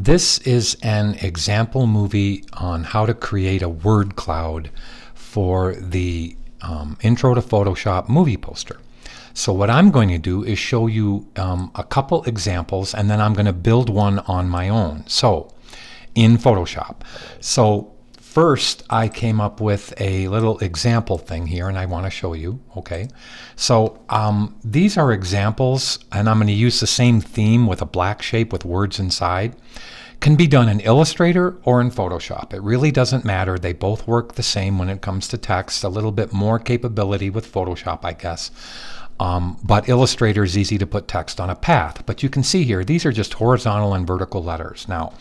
This is an example movie on how to create a word cloud for the Intro to Photoshop movie poster. So what I'm going to do is show you a couple examples, and then I'm going to build one on my own. So in Photoshop. So first I came up with a little example thing here, and I want to show you. Okay, so these are examples, and I'm going to use the same theme with a black shape with words inside. Can be done in Illustrator or in Photoshop. It really doesn't matter. They both work the same when it comes to text. A little bit more capability with Photoshop, I guess. But Illustrator is easy to put text on a path. But you can see here, these are just horizontal and vertical letters. Now,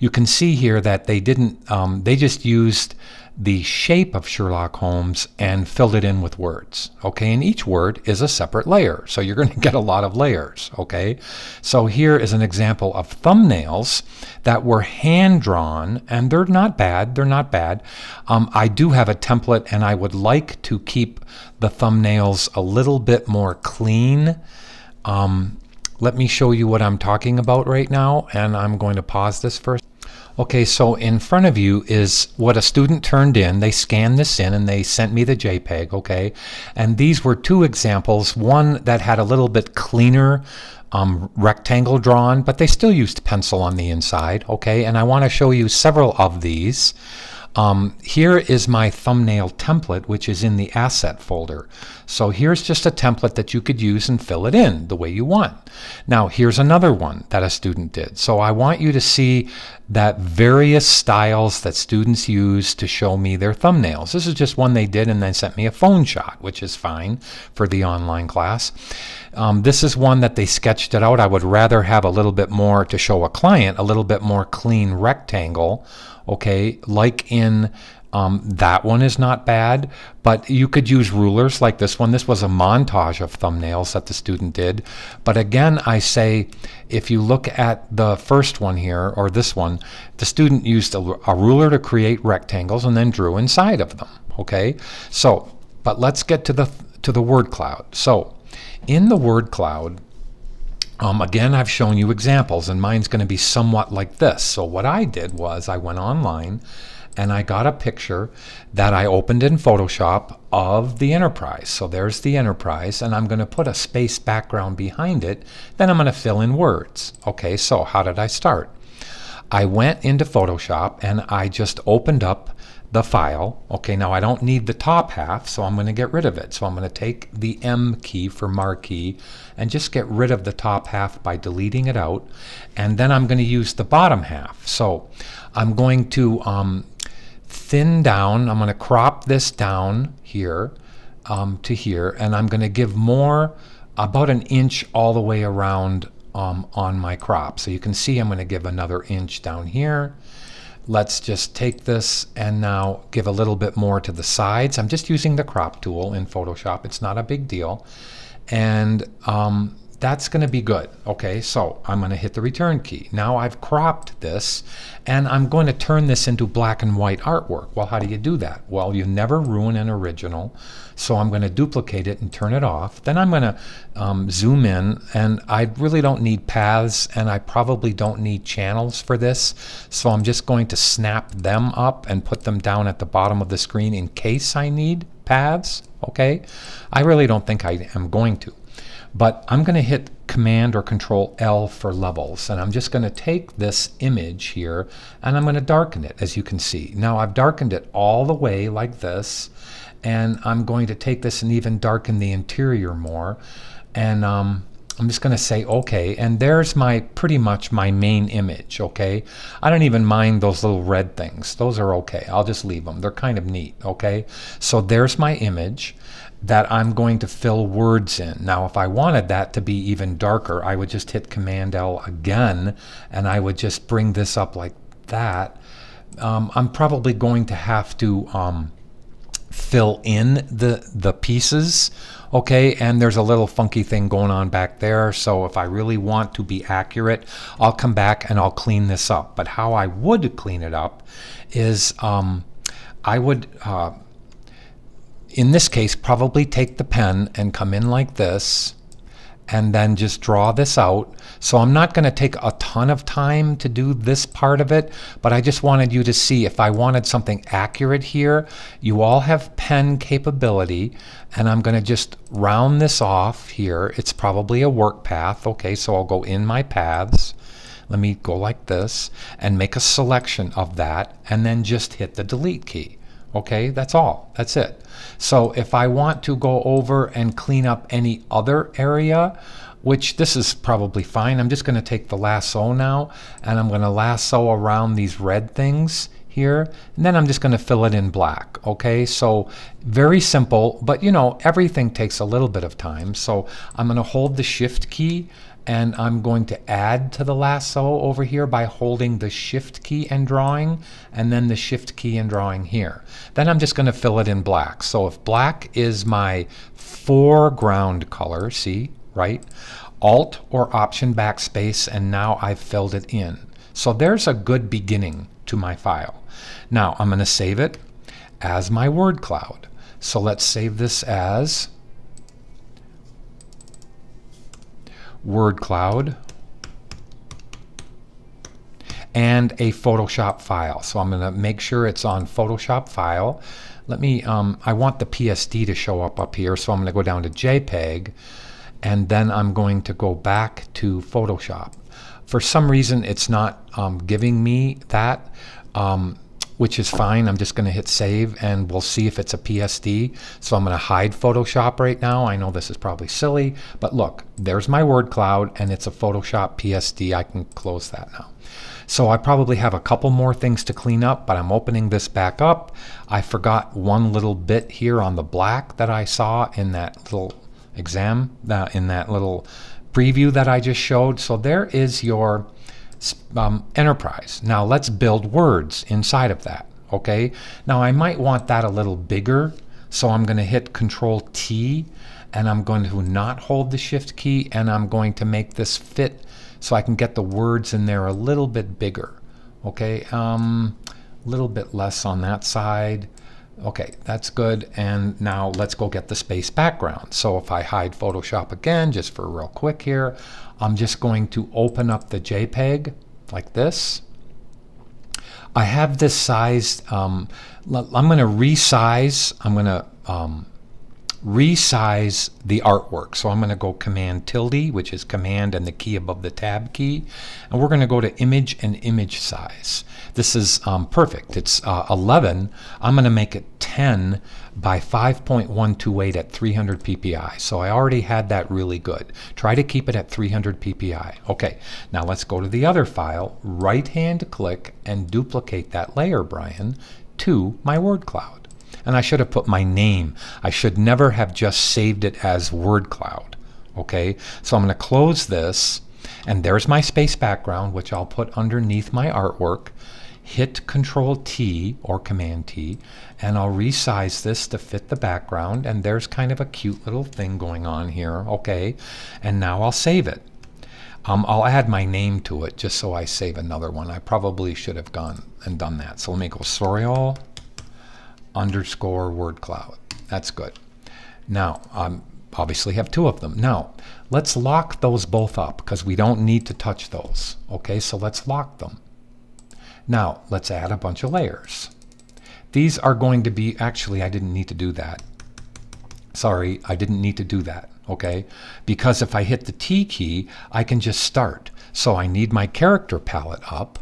you can see here that they didn't, they just used the shape of Sherlock Holmes and filled it in with words. Okay, and each word is a separate layer. So you're going to get a lot of layers. Okay, so here is an example of thumbnails that were hand drawn, and they're not bad. They're not bad. I do have a template, and I would like to keep the thumbnails a little bit more clean. Let me show you what I'm talking about right now, and I'm going to pause this first. Okay, so in front of you is what a student turned in. They scanned this in and they sent me the JPEG, okay? And these were two examples, one that had a little bit cleaner rectangle drawn, but they still used pencil on the inside, okay? And I want to show you several of these. Here is my thumbnail template, which is in the asset folder. So here's just a template that you could use and fill it in the way you want. Now here's another one that a student did. So I want you to see that various styles that students use to show me their thumbnails. This is just one they did and then sent me a phone shot, which is fine for the online class. This is one that they sketched it out. I would rather have a little bit more to show a client, a little bit more clean rectangle. Okay, like in that one is not bad, but you could use rulers like this one. This was a montage of thumbnails that the student did. But again, I say, if you look at the first one here, or this one, the student used a ruler to create rectangles and then drew inside of them. Okay, so, but let's get to the word cloud. So in the word cloud, again, I've shown you examples, and mine's going to be somewhat like this. So what I did was I went online and I got a picture that I opened in Photoshop of the Enterprise. So there's the Enterprise, and I'm going to put a space background behind it. Then I'm going to fill in words. Okay, so how did I start? I went into Photoshop and I just opened up the file. Okay, now I don't need the top half, so I'm going to get rid of it. So I'm going to take the M key for marquee and just get rid of the top half by deleting it out. And then I'm going to use the bottom half. So I'm going to thin down, I'm going to crop this down here to here, and I'm going to give more, about an inch all the way around on my crop. So you can see I'm going to give another inch down here. Let's just take this and now give a little bit more to the sides. I'm just using the crop tool in Photoshop. It's not a big deal. And that's going to be good. Okay, so I'm going to hit the return key. Now I've cropped this, and I'm going to turn this into black and white artwork. Well, how do you do that? Well, you never ruin an original. So I'm going to duplicate it and turn it off. Then I'm going to zoom in, and I really don't need paths, and I probably don't need channels for this. So I'm just going to snap them up and put them down at the bottom of the screen in case I need paths. Okay, I really don't think I am going to. But I'm going to hit Command or Control L for levels, and I'm just going to take this image here and I'm going to darken it, as you can see. Now I've darkened it all the way like this, and I'm going to take this and even darken the interior more, and I'm just going to say OK, and there's my pretty much my main image. Okay, I don't even mind those little red things. Those are okay. I'll just leave them. They're kind of neat. Okay, so there's my image that I'm going to fill words in. Now if I wanted that to be even darker, I would just hit Command L again, and I would just bring this up like that. I'm probably going to have to fill in the pieces. Okay, and there's a little funky thing going on back there, so if I really want to be accurate, I'll come back and I'll clean this up. But how I would clean it up is I would in this case probably take the pen and come in like this and then just draw this out. So I'm not going to take a ton of time to do this part of it, but I just wanted you to see if I wanted something accurate here. You all have pen capability, and I'm going to just round this off here. It's probably a work path. Okay, so I'll go in my paths. Let me go like this and make a selection of that, and then just hit the delete key. Okay, that's all. That's it. So if I want to go over and clean up any other area, which this is probably fine, I'm just going to take the lasso now, and I'm going to lasso around these red things here, and then I'm just going to fill it in black. Okay, so very simple, but you know, everything takes a little bit of time. So I'm going to hold the shift key, and I'm going to add to the lasso over here by holding the shift key and drawing, and then the shift key and drawing here. Then I'm just going to fill it in black. So if black is my foreground color, see, right? Alt or Option backspace, and now I've filled it in. So there's a good beginning to my file. Now I'm going to save it as my word cloud. So let's save this as word cloud and a Photoshop file. So I'm going to make sure it's on Photoshop file. Let me, I want the PSD to show up here, so I'm going to go down to JPEG, and then I'm going to go back to Photoshop. For some reason it's not giving me that, which is fine. I'm just going to hit save, and we'll see if it's a PSD. So I'm going to hide Photoshop right now. I know this is probably silly, but look, there's my word cloud, and it's a Photoshop PSD. I can close that now. So I probably have a couple more things to clean up, but I'm opening this back up. I forgot one little bit here on the black that I saw in that little exam, in that little preview that I just showed. So there is your enterprise. Now let's build words inside of that. Okay, now I might want that a little bigger, so I'm going to hit Control T, and I'm going to not hold the shift key, and I'm going to make this fit so I can get the words in there a little bit bigger. Okay, a little bit less on that side. Okay, that's good. And now let's go get the space background. So if I hide Photoshop again, just for real quick here, I'm just going to open up the JPEG like this. I have this sized, I'm going to resize, resize the artwork. So I'm going to go Command tilde, which is Command and the key above the Tab key, and we're going to go to Image and Image Size. This is perfect. It's 11. I'm going to make it 10 by 5.128 at 300 ppi. So I already had that really good. Try to keep it at 300 ppi. Okay, now let's go to the other file, right-hand click, and duplicate that layer, Brian, to my word cloud. And I should have put my name. I should never have just saved it as word cloud. Okay, so I'm going to close this, and there's my space background, which I'll put underneath my artwork. Hit Control T or Command T, and I'll resize this to fit the background, and there's kind of a cute little thing going on here. Okay, and now I'll save it. I'll add my name to it just so I save another one. I probably should have gone and done that. So let me go Sorial _ word cloud. That's good. Now obviously have two of them. Now let's lock those both up because we don't need to touch those. Okay, so let's lock them. Now let's add a bunch of layers. These are going to be, actually I didn't need to do that. Sorry, I didn't need to do that. Okay, because if I hit the T key, I can just start. So I need my character palette up,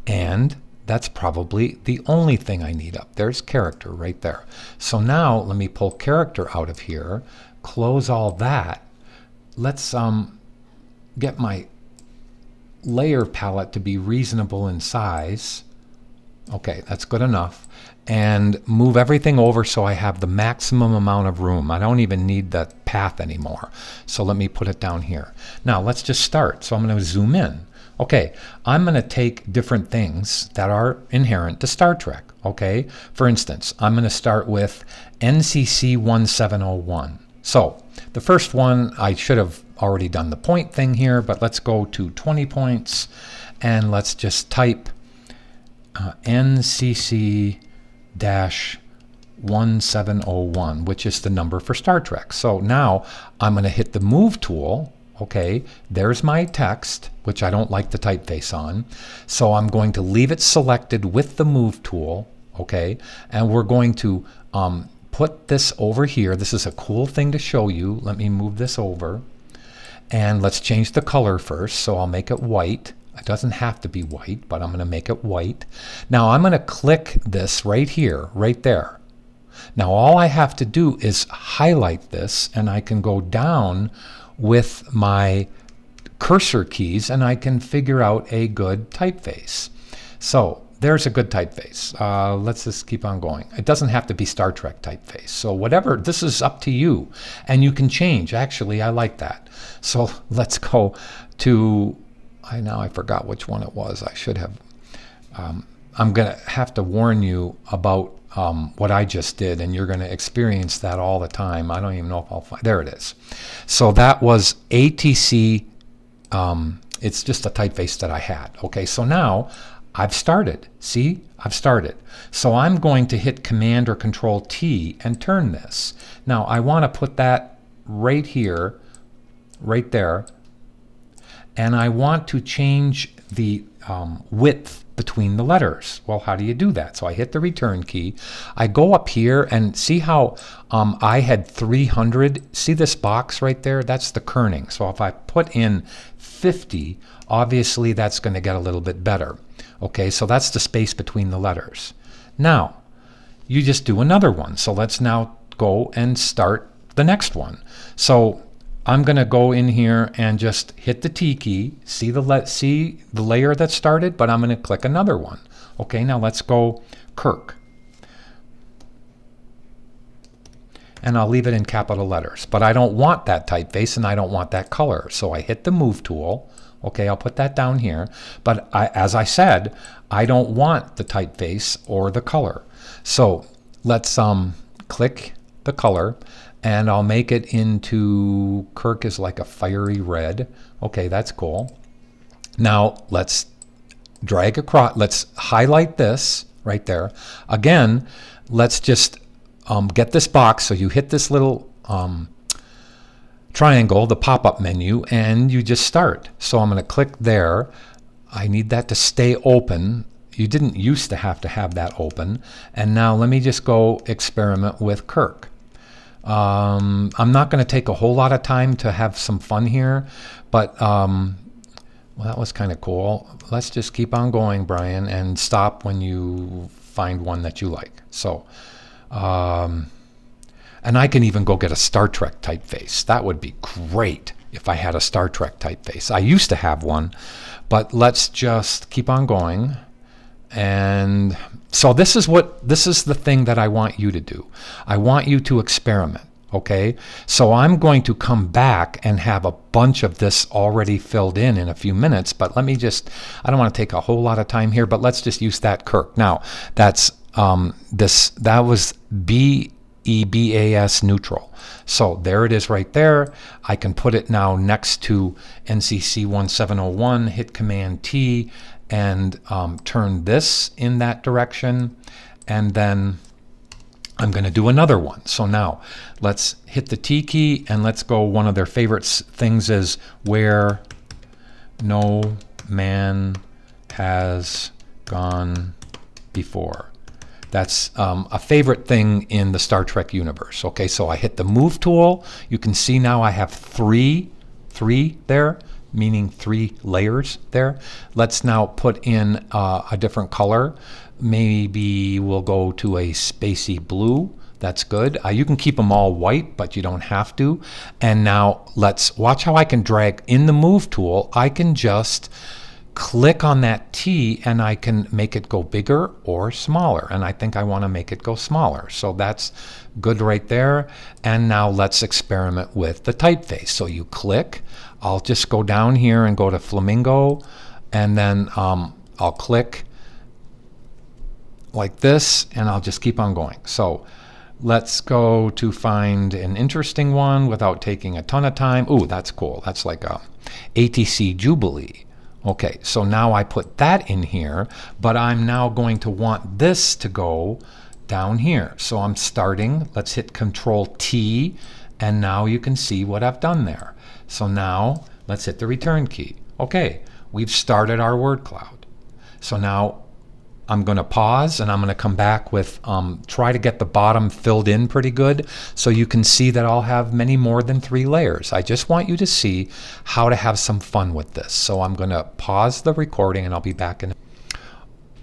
and that's probably the only thing I need up. There's character right there. So now let me pull character out of here, close all that. Let's get my layer palette to be reasonable in size. Okay, that's good enough. And move everything over so I have the maximum amount of room. I don't even need the path anymore. So let me put it down here. Now let's just start. So I'm going to zoom in. Okay, I'm going to take different things that are inherent to Star Trek. Okay, for instance, I'm going to start with NCC 1701. So the first one, I should have already done the point thing here, but let's go to 20 points and let's just type NCC-117. 1701, which is the number for Star Trek. So now I'm going to hit the Move tool. Okay, there's my text, which I don't like the typeface on. So I'm going to leave it selected with the Move tool. Okay, and we're going to put this over here. This is a cool thing to show you. Let me move this over. And let's change the color first. So I'll make it white. It doesn't have to be white, but I'm going to make it white. Now I'm going to click this right here, right there. Now all I have to do is highlight this, and I can go down with my cursor keys and I can figure out a good typeface. So there's a good typeface. Let's just keep on going. It doesn't have to be Star Trek typeface. So whatever, this is up to you. And you can change. Actually, I like that. So let's go to, I forgot which one it was. I should have. I'm going to have to warn you about what I just did, and you're going to experience that all the time. I don't even know if I'll find. There it is. So that was ATC. It's just a typeface that I had. Okay, so now I've started. See, I've started. So I'm going to hit Command or Control T and turn this. Now I want to put that right here, right there, and I want to change the width between the letters. Well, how do you do that? So I hit the return key. I go up here and see how I had 300. See this box right there? That's the kerning. So if I put in 50, obviously that's going to get a little bit better. Okay, so that's the space between the letters. Now, you just do another one. So let's now go and start the next one. So I'm going to go in here and just hit the T key. See the layer that started, but I'm going to click another one. Okay, now let's go Kirk. And I'll leave it in capital letters. But I don't want that typeface and I don't want that color. So I hit the Move tool. Okay, I'll put that down here. But as I said, I don't want the typeface or the color. So let's click the color, and I'll make it into, Kirk is like a fiery red. Okay, that's cool. Now let's drag across, let's highlight this right there. Again, let's just get this box. So you hit this little triangle, the pop-up menu, and you just start. So I'm going to click there. I need that to stay open. You didn't used to have that open. And now let me just go experiment with Kirk. I'm not going to take a whole lot of time to have some fun here, but well, that was kind of cool. Let's just keep on going, Brian, and stop when you find one that you like. So and I can even go get a Star Trek typeface. That would be great if I had a Star Trek typeface. I used to have one, but let's just keep on going. And so this is the thing that I want you to do. I want you to experiment. Okay, so I'm going to come back and have a bunch of this already filled in a few minutes, but let me just, I don't want to take a whole lot of time here, but let's just use that Kirk. Now that's that was BEBAS neutral. So there it is right there. I can put it now next to NCC 1701, hit Command T, and turn this in that direction, and then I'm going to do another one. So now let's hit the T key and let's go. One of their favorite things is where no man has gone before. That's a favorite thing in the Star Trek universe. Okay, so I hit the Move tool. You can see now I have three there, meaning 3 layers there. Let's now put in a different color. Maybe we'll go to a spacey blue. That's good. You can keep them all white, but you don't have to. And now let's watch how I can drag in the Move tool. I can just click on that T and I can make it go bigger or smaller. And I think I want to make it go smaller. So that's good right there. And now let's experiment with the typeface. So you click. I'll just go down here and go to Flamingo, and then I'll click like this, and I'll just keep on going. So let's go to find an interesting one without taking a ton of time. Ooh, that's cool. That's like a ATC Jubilee. Okay, so now I put that in here, but I'm now going to want this to go down here. So I'm starting, let's hit Control T, and now you can see what I've done there. So now let's hit the return key. Okay, we've started our word cloud. So now I'm going to pause and I'm going to come back with, try to get the bottom filled in pretty good so you can see that I'll have many more than 3 layers. I just want you to see how to have some fun with this. So I'm going to pause the recording and I'll be back in.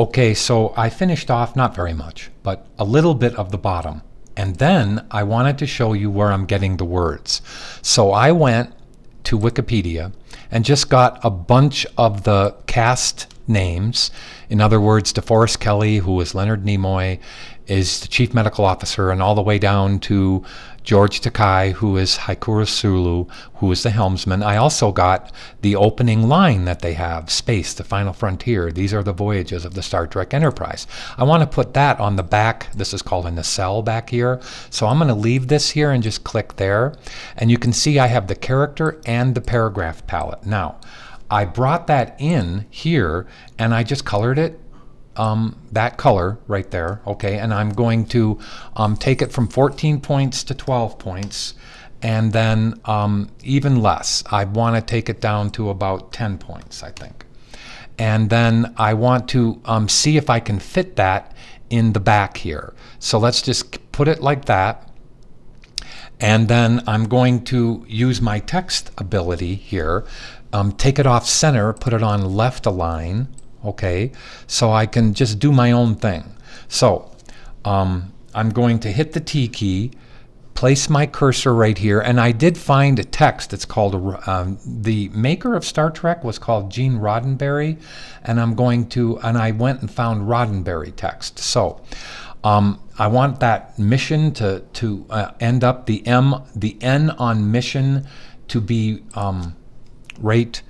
Okay, so I finished off not very much, but a little bit of the bottom. And then I wanted to show you where I'm getting the words. So I went to Wikipedia and just got a bunch of the cast names. In other words, DeForest Kelley, who is Leonard Nimoy, is the chief medical officer, and all the way down to George Takei, who is Haikuru Sulu, who is the helmsman. I also got the opening line that they have, Space, the Final Frontier. These are the voyages of the Star Trek Enterprise. I want to put that on the back. This is called a nacelle back here. So I'm going to leave this here and just click there. And you can see I have the character and the paragraph palette. Now, I brought that in here and I just colored it that color right there, okay, and I'm going to take it from 14 points to 12 points, and then even less. I want to take it down to about 10 points, I think. And then I want to see if I can fit that in the back here. So let's just put it like that. And then I'm going to use my text ability here, take it off center, put it on left align, okay, so I can just do my own thing. So I'm going to hit the T key, place my cursor right here, and I did find a text. It's called, the maker of Star Trek was called Gene Roddenberry, and I went and found Roddenberry text. So I want that mission to end up, the N on mission to be right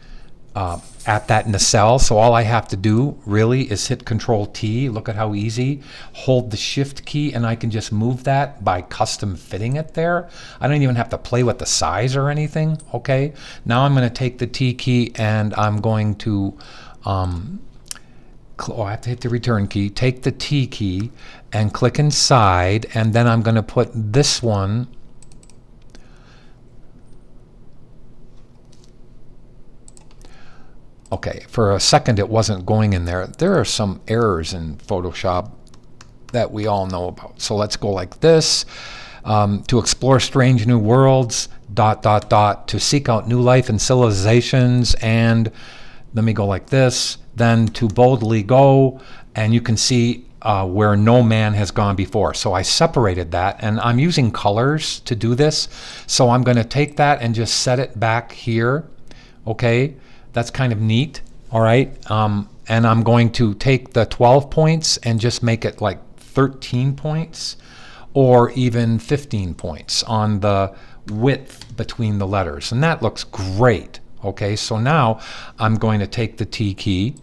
at that nacelle. So all I have to do really is hit Control T. Look at how easy. Hold the Shift key and I can just move that by custom fitting it there. I don't even have to play with the size or anything. Okay, now I'm going to take the T key and I'm going to I have to hit the return key, take the T key and click inside, and then I'm going to put this one okay. For a second it wasn't going in there. There are some errors in Photoshop that we all know about. So let's go like this. To explore strange new worlds, ... to seek out new life and civilizations, and let me go like this, then to boldly go, and you can see where no man has gone before. So I separated that, and I'm using colors to do this. So I'm going to take that and just set it back here. Okay, that's kind of neat. All right, and I'm going to take the 12 points and just make it like 13 points or even 15 points on the width between the letters, and that looks great. Okay, so now I'm going to take the T key,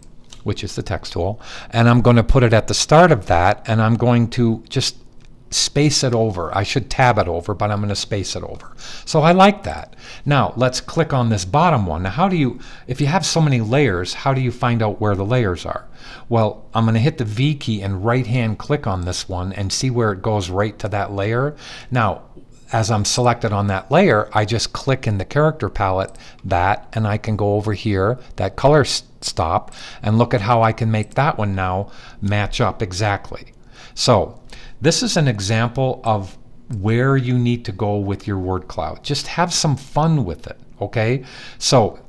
which is the text tool, and I'm going to put it at the start of that, and I'm going to just space it over. I should tab it over, but I'm going to space it over. So I like that. Now let's click on this bottom one. Now how do you, if you have so many layers, how do you find out where the layers are? Well, I'm going to hit the V key and right hand click on this one and see where it goes right to that layer. Now as I'm selected on that layer, I just click in the character palette that, and I can go over here, that color stop, and look at how I can make that one now match up exactly. So this is an example of where you need to go with your word cloud. Just have some fun with it, okay? So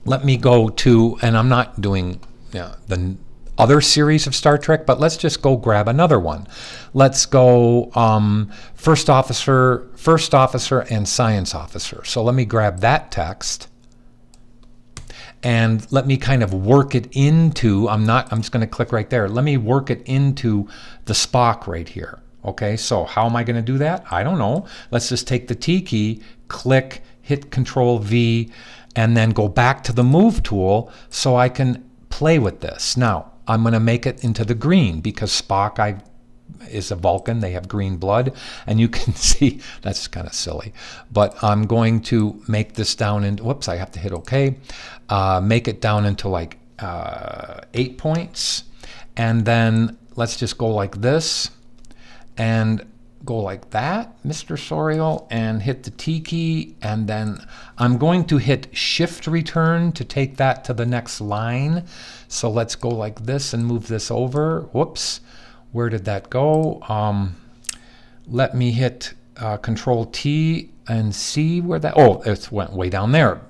let me go to, and I'm not doing the other series of Star Trek, but let's just go grab another one. Let's go first officer and science officer. So let me grab that text and let me kind of work it into, I'm just going to click right there. Let me work it into the Spock right here. Okay, so how am I going to do that? I don't know. Let's just take the T key, click, hit Control V, and then go back to the move tool so I can play with this. Now, I'm going to make it into the green because Spock is a Vulcan. They have green blood, and you can see that's kind of silly. But I'm going to make this down into, whoops, I have to hit OK. Make it down into like 8 points, and then let's just go like this. and go like that, Mr. Sorial, and hit the T key, and then I'm going to hit Shift Return to take that to the next line. So let's go like this and move this over. Whoops, where did that go? Let me hit Control T and see where that, oh, it went way down there.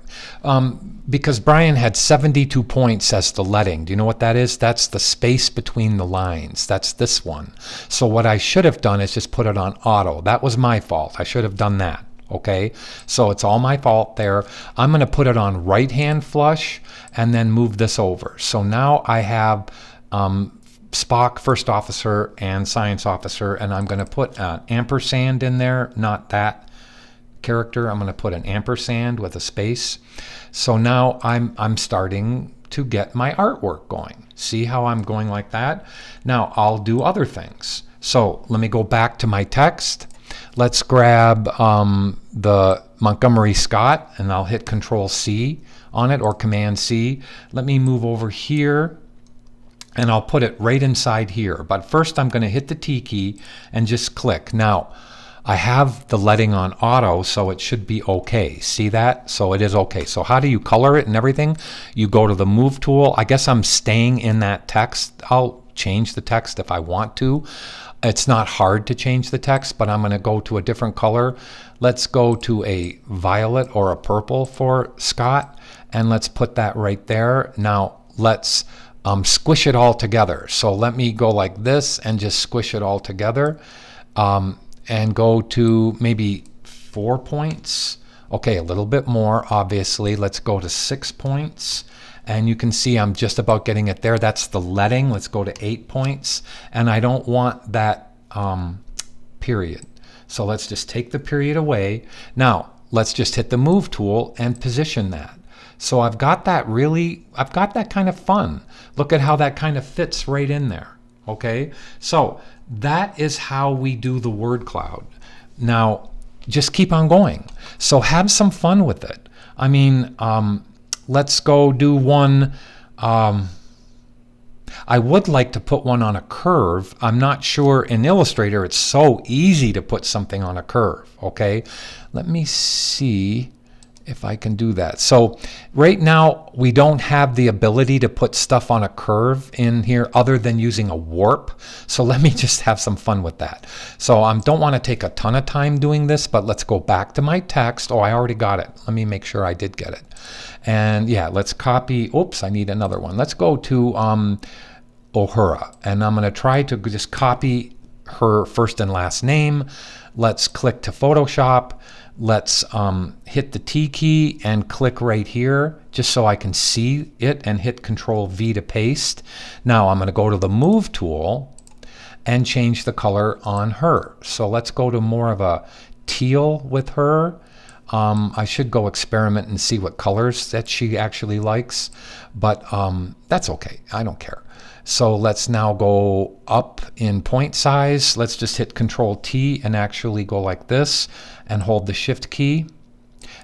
Because Brian had 72 points as the leading. Do you know what that is? That's the space between the lines. That's this one. So what I should have done is just put it on auto. That was my fault. I should have done that. Okay, so it's all my fault there. I'm going to put it on right hand flush and then move this over. So now I have Spock, First Officer, and Science Officer, and I'm going to put an ampersand in there, not that character. I'm going to put an ampersand with a space. So now I'm starting to get my artwork going. See how I'm going like that? Now I'll do other things. So let me go back to my text. Let's grab the Montgomery Scott, and I'll hit Control C on it, or Command C. Let me move over here, and I'll put it right inside here. But first I'm going to hit the T key and just click. Now I have the leading on auto, so it should be okay. See that? So it is okay. So how do you color it and everything? You go to the Move tool. I guess I'm staying in that text. I'll change the text if I want to. It's not hard to change the text, but I'm going to go to a different color. Let's go to a violet or a purple for Scott, and let's put that right there. Now let's squish it all together. So let me go like this and just squish it all together, and go to maybe 4 points. Okay, a little bit more, obviously. Let's go to 6 points. And you can see I'm just about getting it there. That's the leading. Let's go to 8 points. And I don't want that period. So let's just take the period away. Now, let's just hit the Move tool and position that. So I've got that kind of fun. Look at how that kind of fits right in there. Okay? So that is how we do the word cloud. Now, just keep on going. So have some fun with it. I mean, let's go do one. I would like to put one on a curve. I'm not sure in Illustrator it's so easy to put something on a curve. Okay, let me see if I can do that. So right now we don't have the ability to put stuff on a curve in here other than using a warp. So let me just have some fun with that. So I don't want to take a ton of time doing this, but let's go back to my text. Oh, I already got it. Let me make sure I did get it. And yeah, let's copy. Oops, I need another one. Let's go to Uhura, and I'm going to try to just copy her first and last name. Let's click to Photoshop. Let's hit the T key and click right here just so I can see it, and hit Control V to paste. Now I'm going to go to the Move tool and change the color on her. So let's go to more of a teal with her. I should go experiment and see what colors that she actually likes, but that's okay. I don't care. So let's now go up in point size. Let's just hit Control T and actually go like this and hold the Shift key.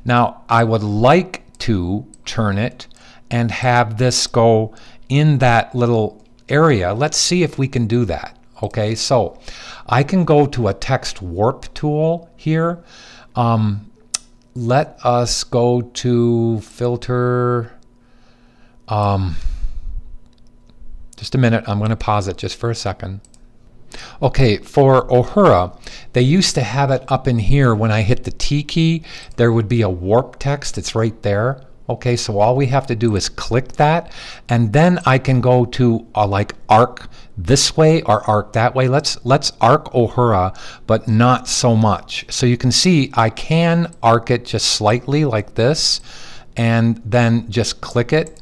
Now I would like to turn it and have this go in that little area. Let's see if we can do that. Okay, so I can go to a text warp tool here. Let us go to filter. Just a minute, I'm going to pause it just for a second. Okay, for Uhura, they used to have it up in here. When I hit the T key, there would be a warp text. It's right there. Okay, so all we have to do is click that, and then I can go to like arc this way or arc that way. Let's arc Uhura, but not so much. So you can see I can arc it just slightly like this, and then just click it.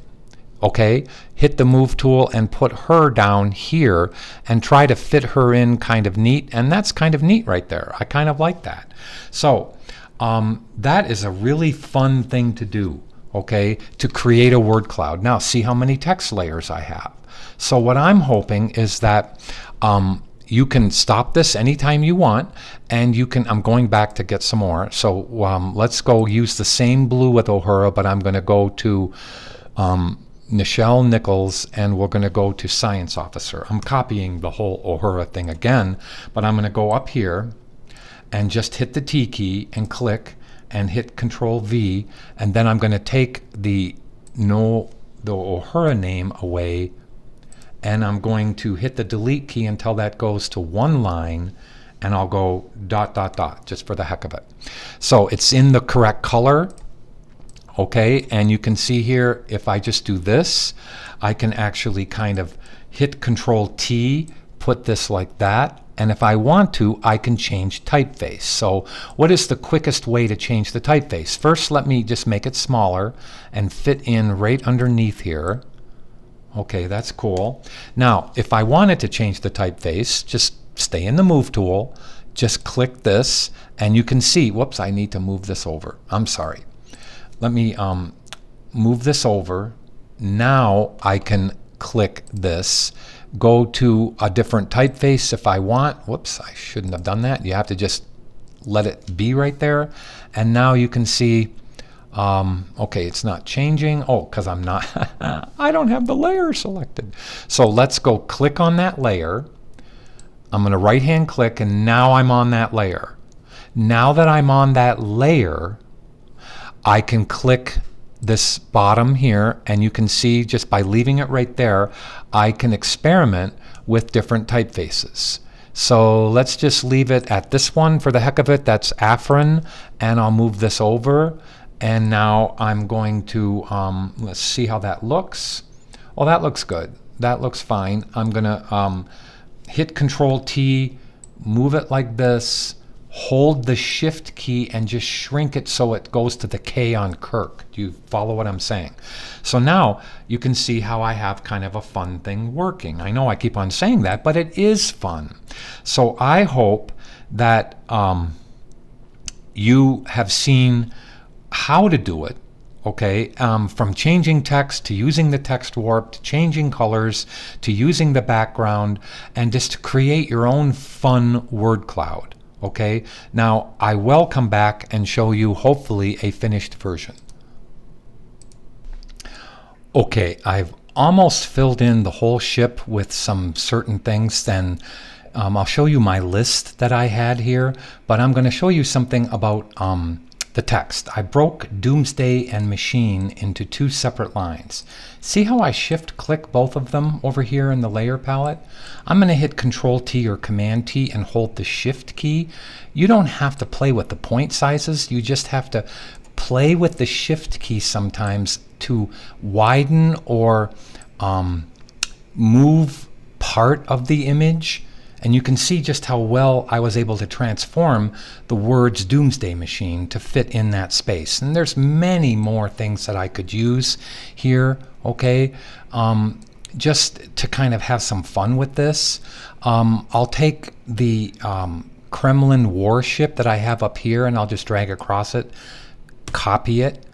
Okay, hit the Move tool and put her down here and try to fit her in kind of neat, and that's kind of neat right there. I kind of like that. So that is a really fun thing to do, okay, to create a word cloud. Now see how many text layers I have. So what I'm hoping is that you can stop this anytime you want, and you can, I'm going back to get some more. So let's go use the same blue with Uhura, but I'm going to go to Nichelle Nichols, and we're going to go to Science Officer. I'm copying the whole Uhura thing again, but I'm going to go up here and just hit the T key and click and hit Control V, and then I'm going to take the Uhura name away, and I'm going to hit the delete key until that goes to one line, and I'll go ... just for the heck of it. So it's in the correct color. Okay, and you can see here, if I just do this, I can actually kind of hit Control T, put this like that, and if I want to, I can change typeface. So what is the quickest way to change the typeface? First, let me just make it smaller and fit in right underneath here. Okay, that's cool. Now, if I wanted to change the typeface, just stay in the Move tool, just click this, and you can see, whoops, I need to move this over. I'm sorry. Let me move this over. Now I can click this, go to a different typeface if I want. Whoops, I shouldn't have done that. You have to just let it be right there. And now you can see, okay, it's not changing. Oh, because I'm not, I don't have the layer selected. So let's go click on that layer. I'm going to right-hand click, and now I'm on that layer. Now that I'm on that layer, I can click this bottom here, and you can see just by leaving it right there, I can experiment with different typefaces. So let's just leave it at this one for the heck of it. That's Afrin, and I'll move this over. And now I'm going to, let's see how that looks. Well, that looks good. That looks fine. I'm going to hit Control T, move it like this, hold the Shift key and just shrink it so it goes to the K on Kirk. Do you follow what I'm saying? So now you can see how I have kind of a fun thing working. I know I keep on saying that, but it is fun. So I hope that you have seen how to do it. Okay, from changing text to using the text warp to changing colors to using the background, and just to create your own fun word cloud. Okay, now I will come back and show you hopefully a finished version. Okay, I've almost filled in the whole ship with some certain things. Then I'll show you my list that I had here, but I'm going to show you something about the text. I broke Doomsday and Machine into two separate lines. See how I shift click both of them over here in the layer palette? I'm going to hit Control T or Command T and hold the Shift key. You don't have to play with the point sizes. You just have to play with the Shift key sometimes to widen or move part of the image. And you can see just how well I was able to transform the words Doomsday Machine to fit in that space. And there's many more things that I could use here, okay? Just to kind of have some fun with this. I'll take the Kremlin warship that I have up here, and I'll just drag across it, copy it,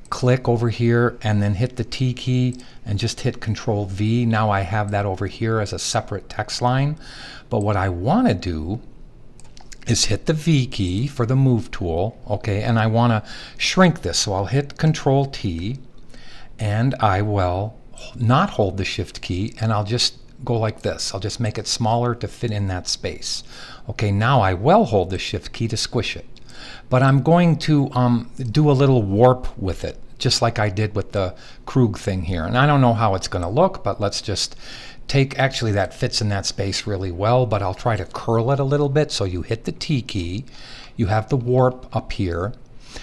click over here, and then hit the T key and just hit Control V. Now I have that over here as a separate text line. But what I want to do is hit the V key for the Move tool, okay, and I want to shrink this. So I'll hit Control T, and I will not hold the Shift key, and I'll just go like this. I'll just make it smaller to fit in that space. Okay, now I will hold the Shift key to squish it. But I'm going to do a little warp with it, just like I did with the Krug thing here. And I don't know how it's going to look, but let's just take, actually that fits in that space really well, but I'll try to curl it a little bit. So you hit the T key, you have the warp up here.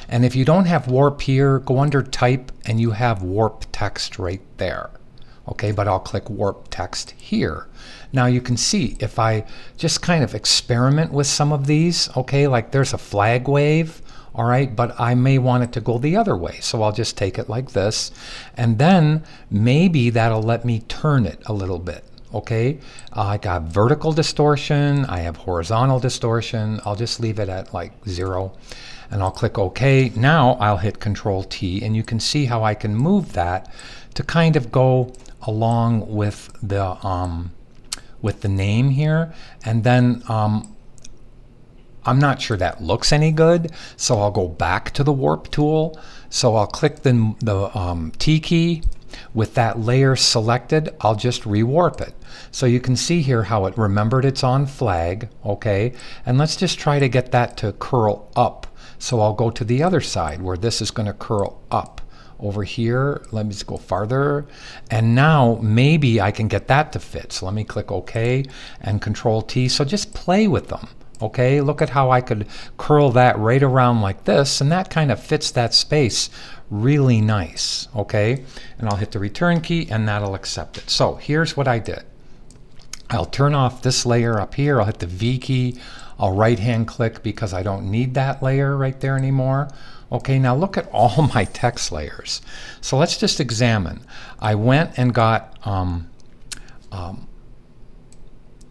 And if you don't have warp here, go under Type and you have warp text right there. Okay, but I'll click warp text here. Now you can see if I just kind of experiment with some of these, okay, like there's a flag wave, all right, but I may want it to go the other way. So I'll just take it like this, and then maybe that'll let me turn it a little bit, okay? I got vertical distortion, I have horizontal distortion. I'll just leave it at like 0, and I'll click OK. Now I'll hit Control T, and you can see how I can move that to kind of go along with the name here. And then I'm not sure that looks any good, so I'll go back to the warp tool. So I'll click the T key, with that layer selected, I'll just rewarp it. So you can see here how it remembered it's on flag, okay? And let's just try to get that to curl up. So I'll go to the other side where this is going to curl up. Over here, let me just go farther, and now maybe I can get that to fit. So let me click OK and Control T. So just play with them, okay? Look at how I could curl that right around like this, and that kind of fits that space really nice, okay? And I'll hit the return key and that'll accept it. So here's what I did. I'll turn off this layer up here. I'll hit the V key. I'll right hand click because I don't need that layer right there anymore. Okay, now look at all my text layers. So let's just examine. I went and got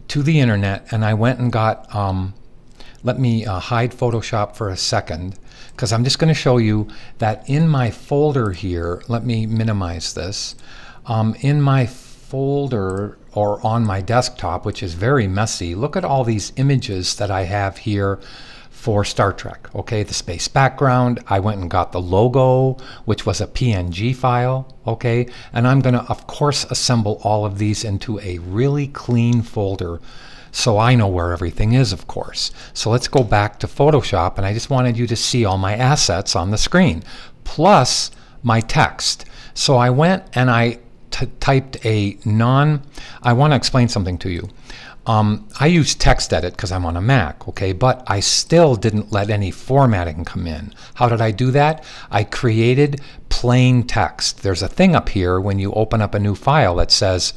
to the internet, and I went and got, let me hide Photoshop for a second, because I'm just going to show you that in my folder here, let me minimize this, in my folder or on my desktop, which is very messy, look at all these images that I have here for Star Trek. Okay, the space background, I went and got the logo, which was a PNG file, okay, and I'm going to of course assemble all of these into a really clean folder so I know where everything is, of course. So let's go back to Photoshop, and I just wanted you to see all my assets on the screen plus my text. So I went and I typed I want to explain something to you. I use TextEdit because I'm on a Mac, okay, but I still didn't let any formatting come in. How did I do that? I created plain text. There's a thing up here when you open up a new file that says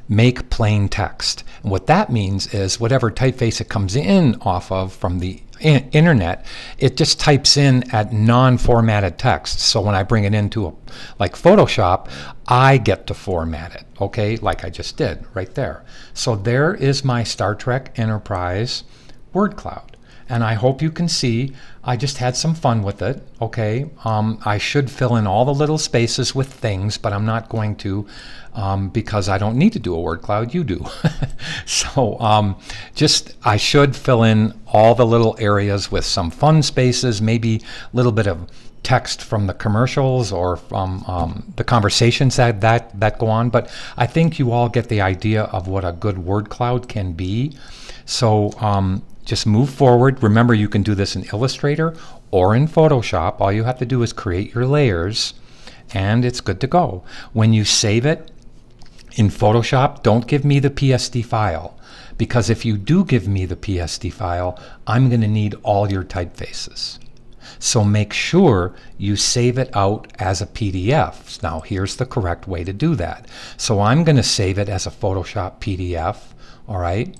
make plain text. And what that means is whatever typeface it comes in off of from the internet, it just types in at non-formatted text. So when I bring it into like Photoshop, I get to format it, okay, like I just did right there. So there is my Star Trek Enterprise word cloud. And I hope you can see I just had some fun with it, okay? I should fill in all the little spaces with things, but I'm not going to because I don't need to do a word cloud, you do. So I should fill in all the little areas with some fun spaces, maybe a little bit of text from the commercials or from the conversations that go on. But I think you all get the idea of what a good word cloud can be. So just move forward. Remember, you can do this in Illustrator or in Photoshop. All you have to do is create your layers, and it's good to go. When you save it in Photoshop, don't give me the PSD file, because if you do give me the PSD file, I'm going to need all your typefaces. So make sure you save it out as a PDF. Now, here's the correct way to do that. So I'm going to save it as a Photoshop PDF, all right?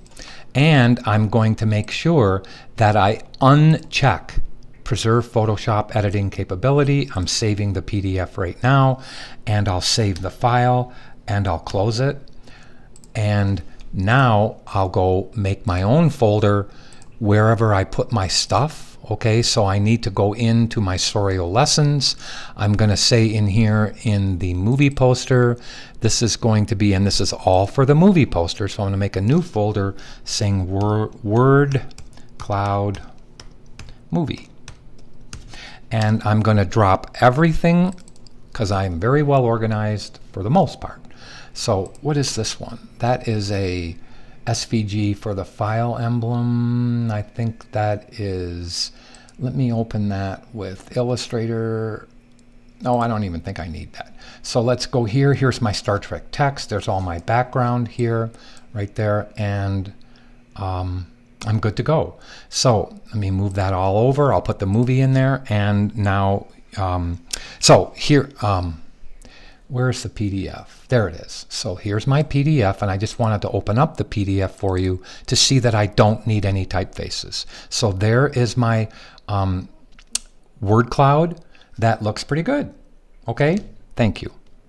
And I'm going to make sure that I uncheck Preserve Photoshop Editing Capability. I'm saving the PDF right now, and I'll save the file, and I'll close it. And now I'll go make my own folder wherever I put my stuff. Okay, so I need to go into my Sorio lessons. I'm going to say in here in the movie poster, this is going to be, and this is all for the movie poster, so I'm going to make a new folder saying Word Cloud Movie. And I'm going to drop everything because I'm very well organized for the most part. So what is this one? That is a SVG for the file emblem. I think that is, let me open that with Illustrator. No, I don't even think I need that. So let's go here. Here's my Star Trek text. There's all my background here, right there, and I'm good to go. So let me move that all over. I'll put the movie in there, and now, so here, where's the PDF? There it is. So here's my PDF, and I just wanted to open up the PDF for you to see that I don't need any typefaces. So there is my word cloud. That looks pretty good. Okay, thank you.